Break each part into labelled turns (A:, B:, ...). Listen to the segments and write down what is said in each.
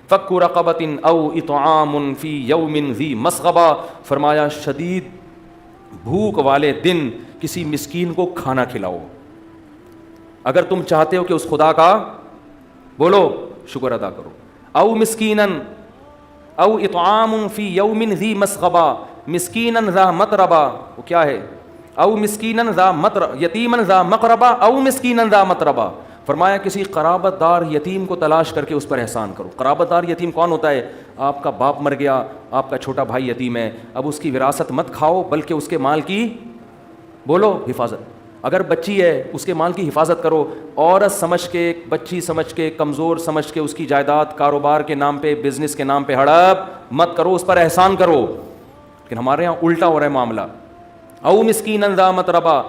A: فک رقبۃ او اطعام فی یوم ذی مسغبہ، فرمایا شدید بھوک والے دن کسی مسکین کو کھانا کھلاؤ. اگر تم چاہتے ہو کہ اس خدا کا بولو شکر ادا کرو. او مسکینا او اطعام فی یوم ذی مسغبہ، مسکینا ذا متربہ، وہ کیا ہے؟ او مسکینا ذا یتیما ذا مقربہ او مسکینا ذا متربہ. فرمایا کسی قرابت دار یتیم کو تلاش کر کے اس پر احسان کرو. قرابت دار یتیم کون ہوتا ہے؟ آپ کا باپ مر گیا، آپ کا چھوٹا بھائی یتیم ہے، اب اس کی وراثت مت کھاؤ بلکہ اس کے مال کی بولو حفاظت. اگر بچی ہے اس کے مال کی حفاظت کرو. عورت سمجھ کے، بچی سمجھ کے، کمزور سمجھ کے اس کی جائیداد کاروبار کے نام پہ، بزنس کے نام پہ ہڑپ مت کرو، اس پر احسان کرو. لیکن ہمارے یہاں الٹا ہو رہا ہے معاملہ. او مسکینا ذا متربہ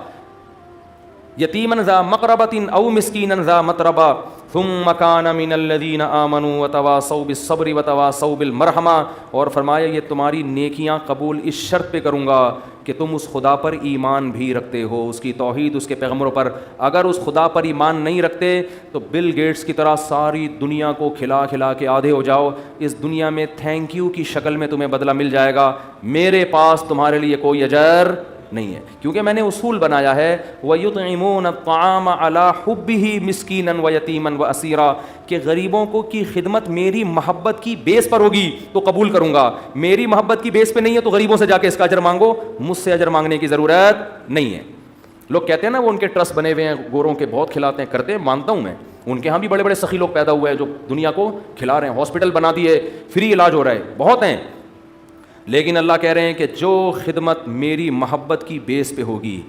A: یتیما ذا مقربۃ او مسکینا ذا متربہ ثم کان من الذین آمنوا وتواصوا بالصبر وتواصوا بالمرحمہ. اور فرمایا یہ تمہاری نیکیاں قبول اس شرط پہ کروں گا کہ تم اس خدا پر ایمان بھی رکھتے ہو، اس کی توحید، اس کے پیغمبروں پر. اگر اس خدا پر ایمان نہیں رکھتے تو بل گیٹس کی طرح ساری دنیا کو کھلا کھلا کے آدھے ہو جاؤ، اس دنیا میں تھینک یو کی شکل میں تمہیں بدلہ مل جائے گا، میرے پاس تمہارے لیے کوئی اجر نہیں ہے. کیونکہ میں نے اصول بنایا ہے وَيُطْعِمُونَ الطَّعَامَ عَلَىٰ حُبِّهِ مِسْكِينًا وَيَتِيمًا وَأَسِيرًا، کہ غریبوں کو کی خدمت میری محبت کی بیس پر ہوگی تو قبول کروں گا. میری محبت کی بیس پہ نہیں ہے تو غریبوں سے جا کے اس کا اجر مانگو، مجھ سے اجر مانگنے کی ضرورت نہیں ہے. لوگ کہتے ہیں نا وہ ان کے ٹرسٹ بنے ہوئے ہیں، گوروں کے بہت کھلاتے ہیں، کرتے ہیں، مانتا ہوں میں. ان کے ہاں بھی بڑے بڑے سخی لوگ پیدا ہوئے ہیں جو دنیا کو کھلا رہے ہیں، ہاسپٹل بنا دیے، فری علاج ہو رہا ہے، بہت ہیں. لیکن اللہ کہہ رہے ہیں کہ جو خدمت میری محبت کی بیس پہ ہوگی،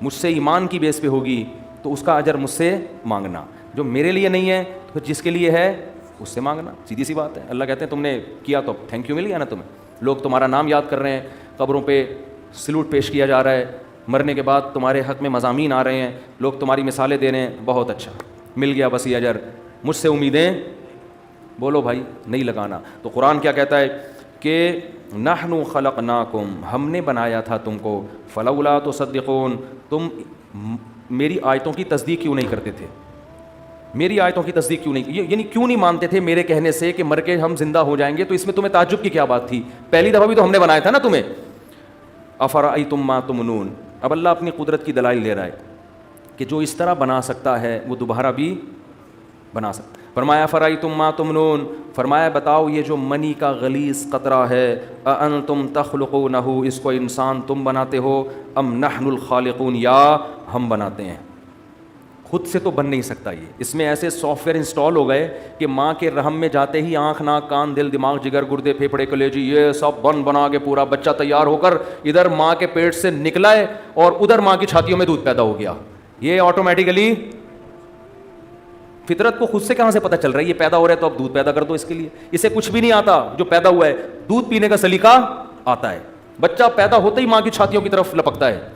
A: مجھ سے ایمان کی بیس پہ ہوگی تو اس کا اجر مجھ سے مانگنا. جو میرے لیے نہیں ہے تو جس کے لیے ہے اس سے مانگنا. سیدھی سی بات ہے. اللہ کہتے ہیں تم نے کیا تو تھینک یو مل گیا نا تمہیں. لوگ تمہارا نام یاد کر رہے ہیں، قبروں پہ سلوٹ پیش کیا جا رہا ہے، مرنے کے بعد تمہارے حق میں مضامین آ رہے ہیں، لوگ تمہاری مثالیں دے رہے ہیں، بہت اچھا مل گیا بس یہ اجر. مجھ سے امیدیں بولو بھائی نہیں لگانا. تو قرآن کیا کہتا ہے کہ نحن خلقناکم، ہم نے بنایا تھا تم کو، فلولا تصدقون، تم میری آیتوں کی تصدیق کیوں نہیں کرتے تھے؟ میری آیتوں کی تصدیق کیوں نہیں، یعنی کیوں نہیں مانتے تھے میرے کہنے سے کہ مر کے ہم زندہ ہو جائیں گے؟ تو اس میں تمہیں تعجب کی کیا بات تھی؟ پہلی دفعہ بھی تو ہم نے بنایا تھا نا تمہیں. افرأیتم ما تمنون، اب اللہ اپنی قدرت کی دلائل لے رہا ہے کہ جو اس طرح بنا سکتا ہے وہ دوبارہ بھی بنا سکتا ہے. فرمایا فرأیتم ما تمنون، فرمایا بتاؤ یہ جو منی کا غلیظ قطرہ ہے، اانتم تخلقونہ، اس کو انسان تم بناتے ہو، ام نحن الخالقون، یا ہم بناتے ہیں؟ خود سے تو بن نہیں سکتا. یہ اس میں ایسے سافٹ ویئر انسٹال ہو گئے کہ ماں کے رحم میں جاتے ہی آنکھ، ناک، کان، دل، دماغ، جگر، گردے، پھیپھڑے، کلیجی، یہ سب بنا کے پورا بچہ تیار ہو کر ادھر ماں کے پیٹ سے نکلا ہے اور ادھر ماں کی چھاتیوں میں دودھ پیدا ہو گیا. یہ آٹومیٹیکلی فطرت کو خود سے کہاں سے پتہ چل رہا ہے یہ پیدا ہو رہا ہے تو اب دودھ پیدا کر دو اس کے لیے. اسے کچھ بھی نہیں آتا جو پیدا ہوا ہے، دودھ پینے کا سلیقہ آتا ہے. بچہ پیدا ہوتے ہی ماں کی چھاتیوں کی طرف لپکتا ہے.